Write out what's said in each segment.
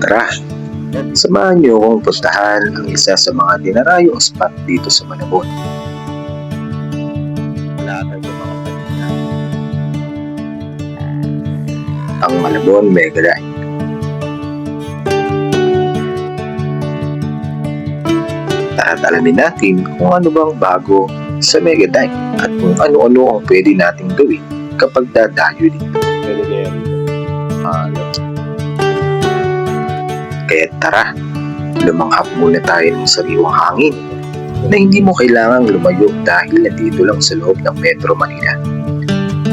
Tara, samahan niyo akong puntahan ang isa sa mga dinarayong spot dito sa Malabon. Ang Malabon Mega Dive. At alamin natin kung ano bang bago sa Mega Dive at kung ano-ano ang pwede nating gawin kapag dadayo dito. Kaya tara, lumanghap muna tayo ng sariwang hangin na hindi mo kailangang lumayo dahil nandito lang sa loob ng Metro Manila.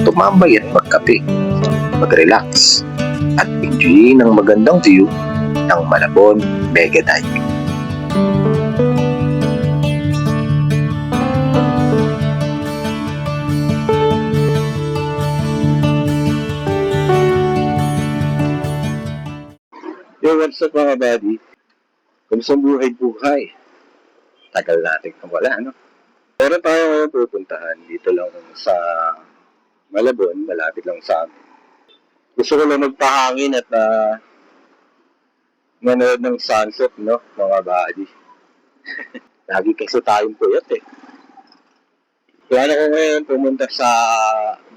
Tumambay at magkape, mag-relax, at enjoy ng magandang view ng Malabon Mega Dive. Yo, what's up mga buddy? Kamusta ang buhay-buhay? Tagal natin wala, no? Meron tayo ngayon pupuntahan dito lang sa Malabon, malapit lang sa amin. Gusto ko lang magpahangin at manood ng sunset, no, mga buddy. Lagi kasi tayong puyat eh. Plano ko ngayon pumunta sa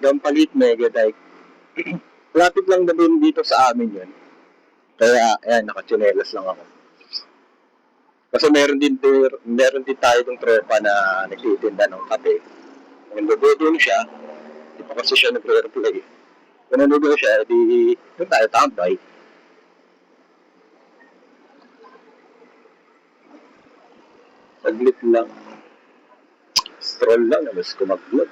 Dampalit Mega Dive. Malapit lang na din dito sa amin yun. Kaya, ayan, nakatsinelas lang ako. Kasi meron din tayo ng tropa na nagtitinda ng kape. Kung nagdoon siya, di pa kasi siya nagre-reply. Kung nagdoon siya, di doon tayo tambay. Saglit lang. Stroll lang, mas kumag-vlog.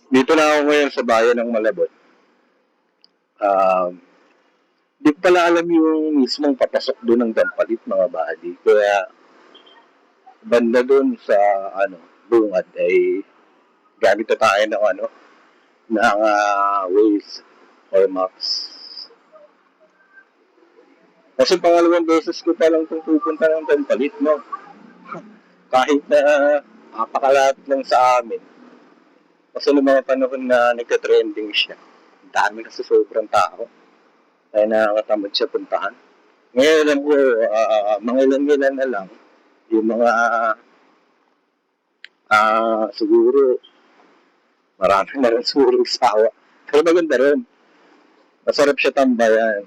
Dito na ako ngayon sa bayan ng Malabon. Di ko pala alam yung mismong papasok doon ng Dampalit, mga buddy. Kaya, banda doon sa, bungad ay gamit na tayo ng Waze or Maps. Kasi pangalawang beses ko pa lang itong pupunta ng Dampalit, no? Kahit na napakalapit lang sa amin. Kasi noong mga panahon na nagka-trending siya, dami kasi sobrang tao. Kaya nakakatamad siya puntahan. Ngayon alam ko, mga ilan na lang, yung mga, siguro, marami na rin siguro sawa. Pero maganda rin. Masarap siya tambayan.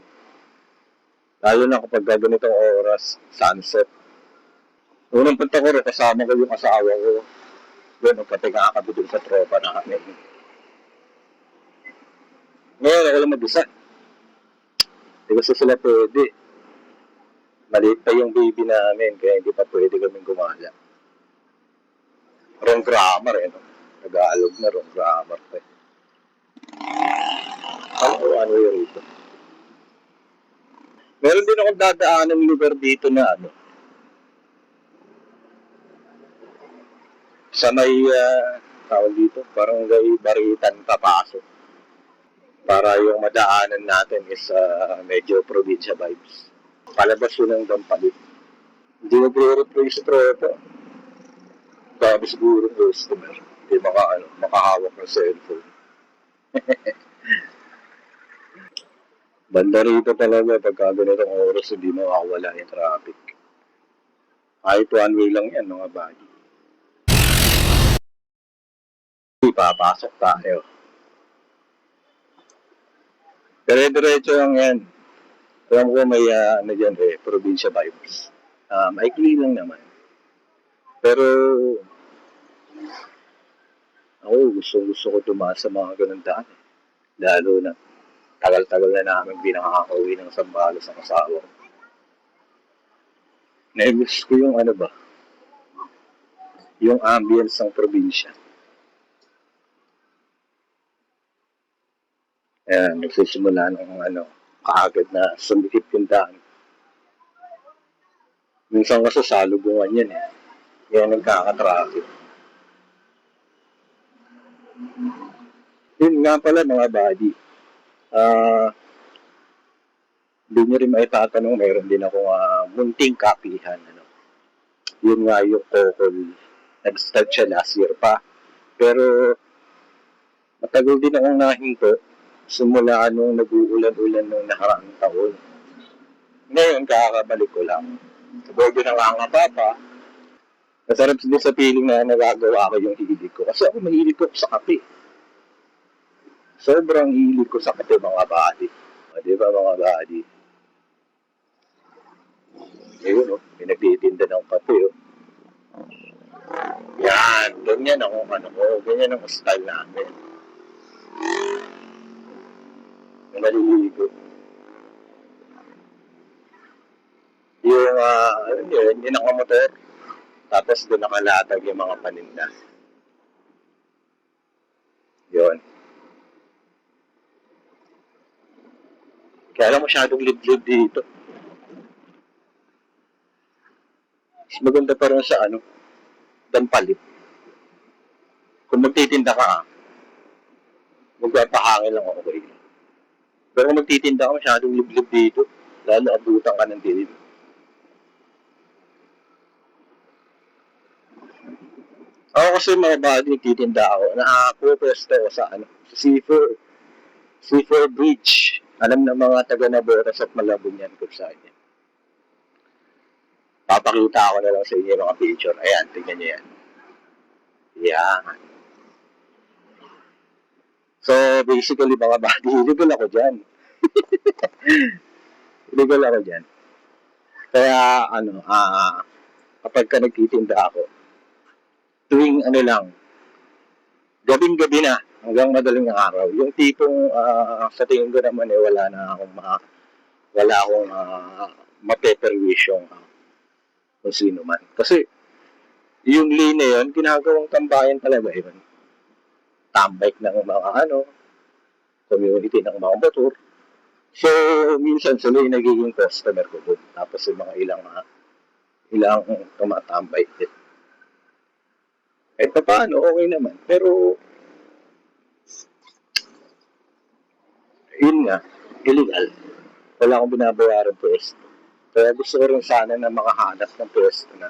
Lalo na kapag ganitong oras, sunset. Unang punta ko rin, kasama ko yung asawa ko. Doon, pati kakabidol sa tropa namin. Ngayon, ako lang mag-isa. Hindi kasi sila pwede. Maliit pa yung baby namin, kaya hindi pa pwede kaming gumala. Wrong grammar eh, no? Nag-aalog na wrong grammar pa eh. Ano yung rito? Meron din akong dadaan ng lugar dito na sa may tawag dito, parang Baritan Tapasok. Para yung madaanan natin is medyo probinsya vibes. Palabas yun ng Dampalit. Hindi nagre-reply sa tropa. Sabi siguro ng customer. Hindi makahawak ng cellphone. Banda rito talaga pagka ganitong oras hindi makawala yung traffic. Kahit one way lang yan mga buddy. Papasok tayo. Dire-diretso lang yan. Alam ko may dyan probinsya vibes. Maikli lang naman. Pero ako gusto ko tumaas sa mga ganun daan. Lalo na tagal-tagal na namin binakakauwi ng Sambales ang asawa ko. Naibus ko yung yung ambience ng probinsya. Ayan, nagsisimula ng kaagad na sumikip yung daan. Minsan kasi salubungan yan eh. Kaya nagkakatraffic. Yun nga pala mga buddy. Hindi nyo rin maitatanong, mayroon din ako munting kapihan. Yun nga yung Kokol. Nag-start siya last year pa. Pero matagal din akong nahinto simula nung nag-uulan-ulan nung nakaraang taon. Ngayon, kakabalik ko lang. Sabi ng angapa pa, masarap din sa feeling na nagagawa ko yung hilig ko. Kasi ako mahilig ko sa kape. Sobrang hilig ko sa kape, mga buddy. O, di ba, mga buddy? Ayun, pinagtitinda ng kape, Yan, ganyan ako, ganyan ang style namin. Naliligo. Yung nakamotor, tapos doon nakalatag yung mga paninda. Yun. Kaya lang masyadong liblib dito. Mas maganda pa rin sa Dampalit. Kung magtitinda ka, magpapahangin lang okay. Pero kung magtitinda ka, masyadong liblib dito. Lalo abutan ka ng dilim. Ako kasi mga buddy, nagtitinda ako. Nakapwesto ako sa C4 Bridge. Alam na mga taga-Nabotas at Malabon yan kung saan yan. Papakita ko na lang sa inyo mga picture. Ayan, tingnan nyo yan. Yan. So, basically mga buddy, illegal ako dyan. Illegal ako dyan. Kaya, kapag ka nagtitinda ako, tuwing gabing-gabi na, hanggang madaling araw. Yung tipong, sa tingin ko naman, wala akong mapeperwisyong kung sino man. Kasi, yung lane na yun, ginagawang tambayan talaga yun. Tambike ng mga community ng mga motor. So, minsan sila yung nagiging customer ko doon. Tapos yung mga ilang tumatambay din. Paano, okay naman. Pero, yun nga, illegal. Wala akong binabayaran pwesto. Kaya gusto ko rin sana na makahanap ng pwesto na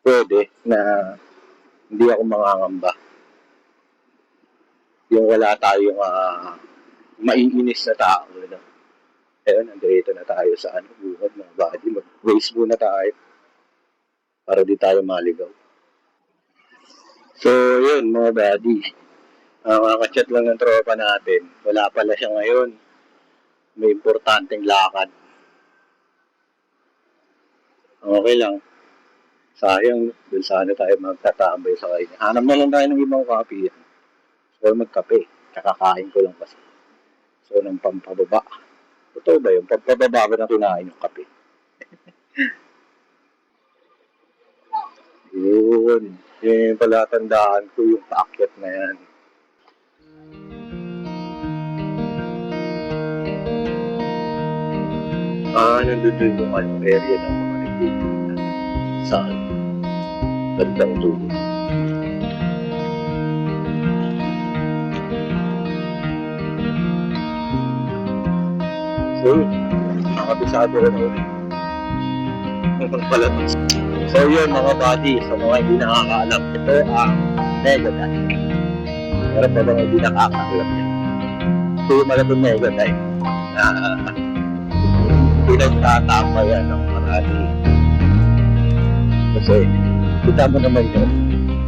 pwede na hindi ako mangangamba. Yung wala tayong maiinis na tao. Ayun, nandito na tayo sa bukod ng body. Mag-race muna tayo para di tayo maligaw. So, yun mga buddy. Makakachat lang ng tropa natin. Wala pala siya ngayon. May importanteng lakad. Okay lang. Sayang, dun sana tayo magtatambay sa kanya. Hanap na lang tayo ng ibang kape yan. So, magkape. Kakakain ko lang kasi. So, ng pampababa. Totoo ba yung pampababa ba na kinain yung kape? Yun. Yung pala tandaan ko yung paakyat na yan. Nandun yung area ng mga nagtitinda sa bandang dulo. So, nakabisado rin ulit. So yun mga buddy, sa mga hindi nakakaalam, ito ang Megadite. Meron pa bang hindi nakakaalam yan? Ito yung Malabon Megadite na pinagtatama yan ng marami. Kasi, kita mo naman yun.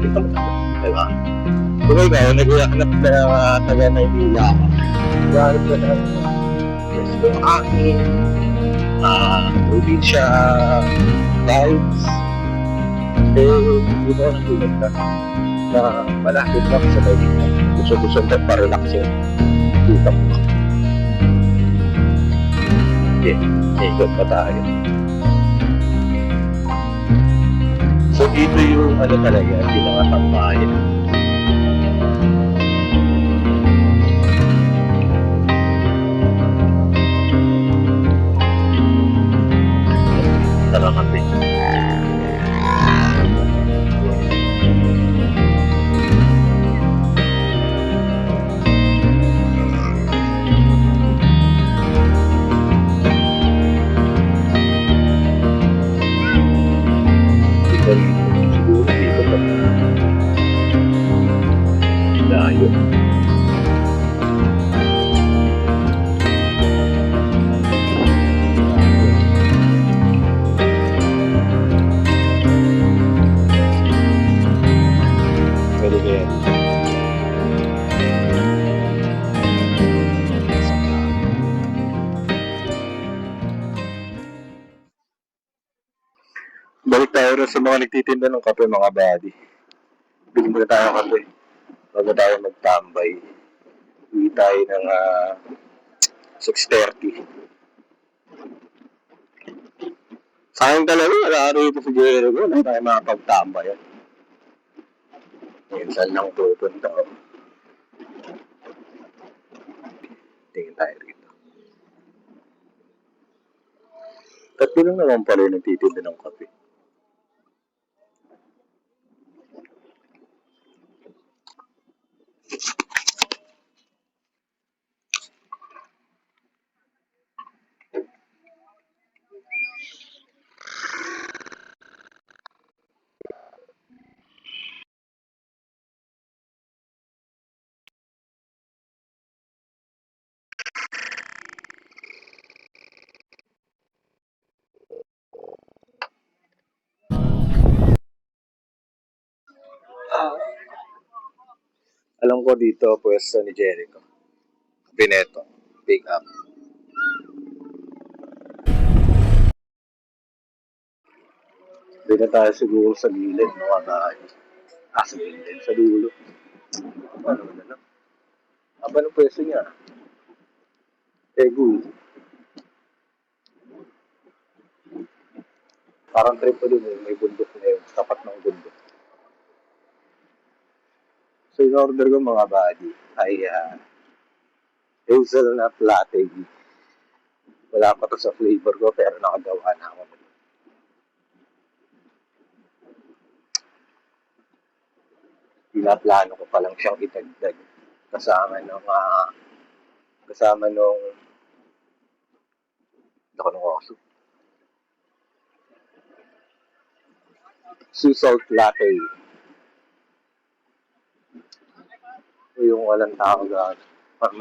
Kita mo naman, diba? Kung ikaw, nag-iaknap na taga Maynila ka. Gano'n ko ng gusto aking probinsya vibes. Hindi mo natulog na malapit lang sa Maynila. Gusto magparelax yun. Kita mo. Ikot pa tayo. So dito yung talaga, pinakatambayan. Tara kape. Siguro dito pa. tayo. Pwede ba yan? Balik tayo rin sa mga nagtitinda ng kape, mga buddy. Bili muna tayo ng kape bago tayo magtambay. Uwi tayo ng 6:30. Sayang talaga, wala rito si Jericho. Wala tayo makapagtambay. Minsan lang pupunta. Tingin tayo rito. Tatlo lang naman pala yung nagtitinda ng kape. Alam ko dito, pwesto ni Jericho. Pineto. Pick up. Dito tayo siguro sa gilid, mga bahay. Sa gilid, sa dulo. Ano na lang. Aba ng pwesto niya? Good. Parang trip pa dun may bundok na yun. Tapat ng bundok. So, in order ko mga buddy ay hazelnut latte. Wala pa to sa flavor ko pero nakagawa na ako. Pinaplano ko pa lang siyang itagdag kasama nung sea salt latte. So, yung walang tao para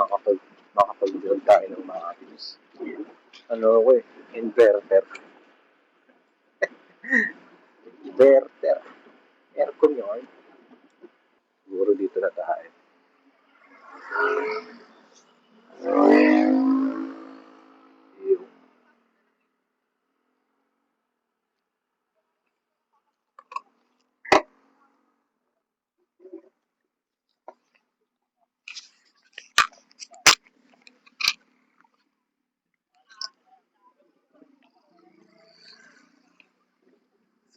makapag-build tayo ng maayos. Ano ko inverter. Inverter. Aircon yun. Siguro dito na tayo.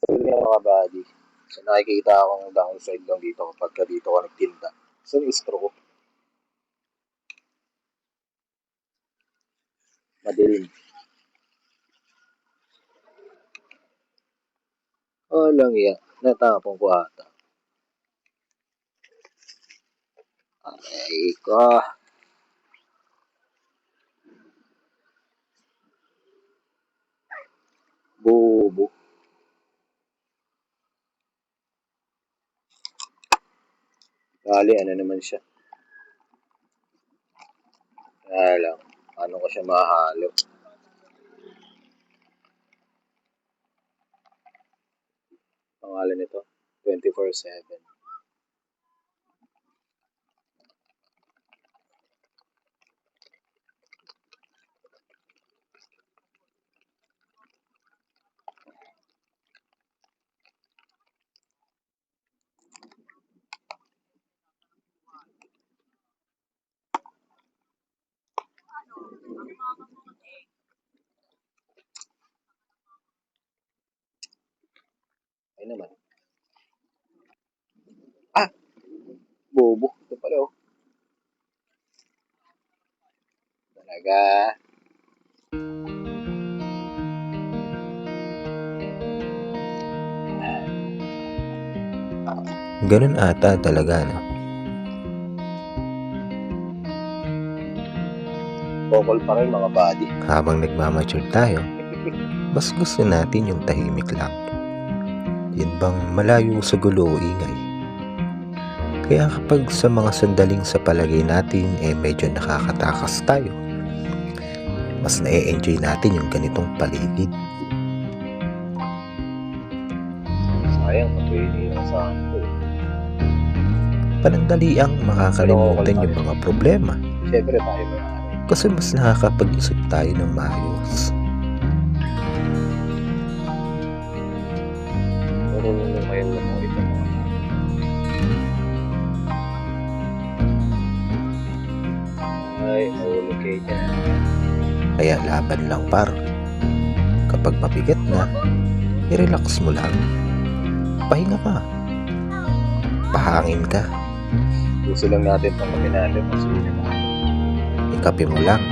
So, yun yung mga buddy. So, nakikita akong downside lang dito kapag dito ka nagtinda. So, stroke. Madilim. Lang yan. Natapong ko ata. Ay ko. Bobo. Kali, ano naman siya. Lang. Ano ko siya mahalo. Pangalan nito, 24/7. Ay naman. Bobo. Ito pala oh. Talaga. Ganun ata talaga, no? Bokol pa rin mga buddy. Habang nagmamature tayo, mas gusto natin yung tahimik lang. Yun bang malayo sa gulo o ingay. Kaya kapag sa mga sandaling sa palagay natin medyo nakakatakas tayo, mas na-enjoy natin yung ganitong paligid. Sayang, kapag sa akin ko. Panandaliang makakalimutan yung mga problema Siyempre tayo ba? kasi mas nakakapag-isip tayo ng maayos. Marunong kayo lang mo ito mga ay, nahulog kayo dyan. Kaya laban lang par. Kapag mabigat na, i-relax mo lang. Pahinga ka. Pahangin ka. Gusto lang natin pang kaminalim at sulit na. Ikape mo lang.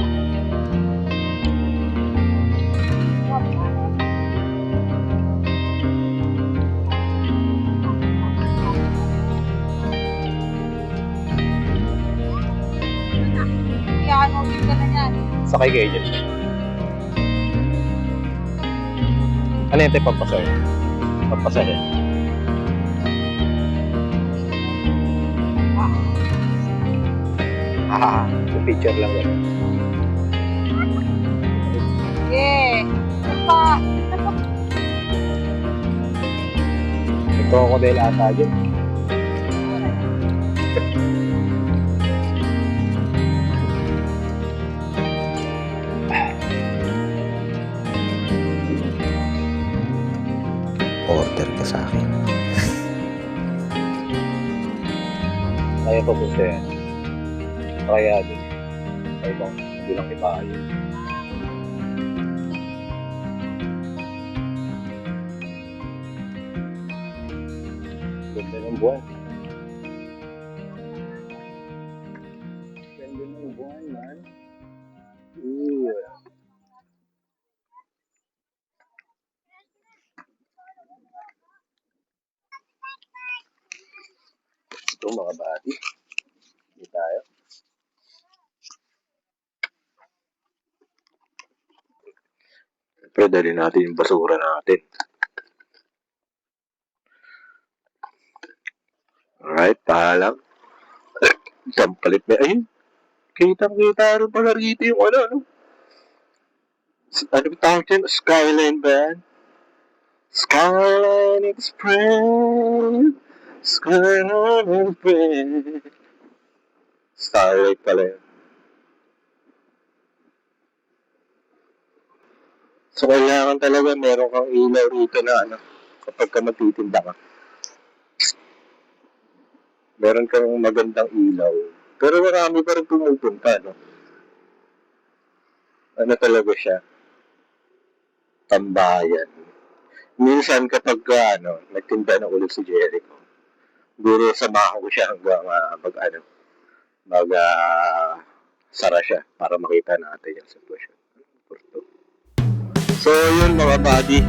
Sakay kayo dyan. Ano yung tayo pampasal? Pampasal yan. Yung picture lang yan. Yeah. Pa. May crocodile ata dyan. Order ka sa akin. Kaya papunta yan. Kaya din. Ay bang hindi lang ipahayo. Ganda ng buwan. Ganda ng buwan, man. Yeah. Ito mga bati. Hindi tayo. Pero dali natin yung basura natin. Alright, paalam. Isang palit na. Ayun. Kitang-kita rin pala rito yung ano. Ano ba tawag dyan? Skyline ba yan? Skyline Express. Skyline Express. Starlight pala yun. So, kailangan talaga meron kang ilaw rito na ano, kapag ka magtitinda ka. Meron kang magandang ilaw. Pero marami pa rin pumupunta, no? Ano talaga siya? Tambayan. Minsan kapag nagtinda na ulit si Jericho, siguro samahan ko siya hanggang sara siya para makita natin yung sitwasyon. So yun mga buddy,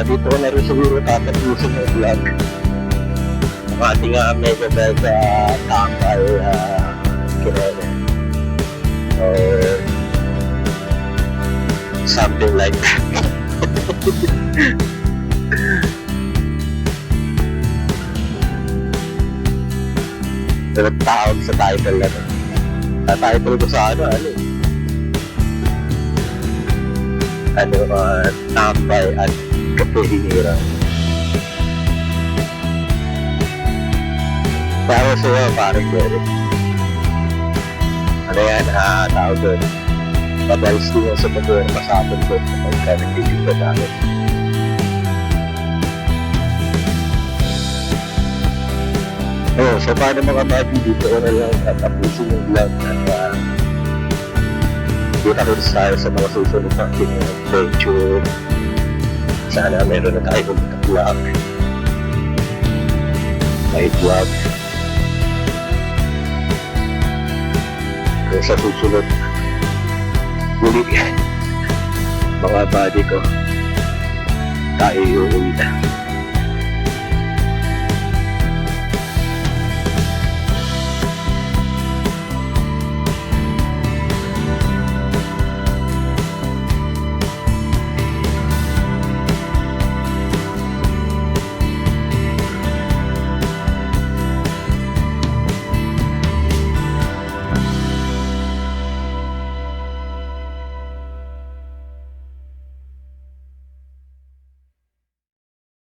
dito ko na rin siguro tatapusin yung vlog ang ating mega bag tambal kinene or something like that. Nagtawag sa title na ito. Title ko sa tambay at kapehinira. Para sa'yo, parang pwede. Ano yan, tawag doon. Pabalis din yung sa motor, masapon doon kapag ka nagtitigil na tayo. So paano mga buddy, dito ko na lang tatapusin yung vlog at kita-kits tayo sa mga susunod na adventure. Sana meron na tayo ng vlog. May vlog. Kung sa susunod, muli mga buddy ko, tayo uuwi na.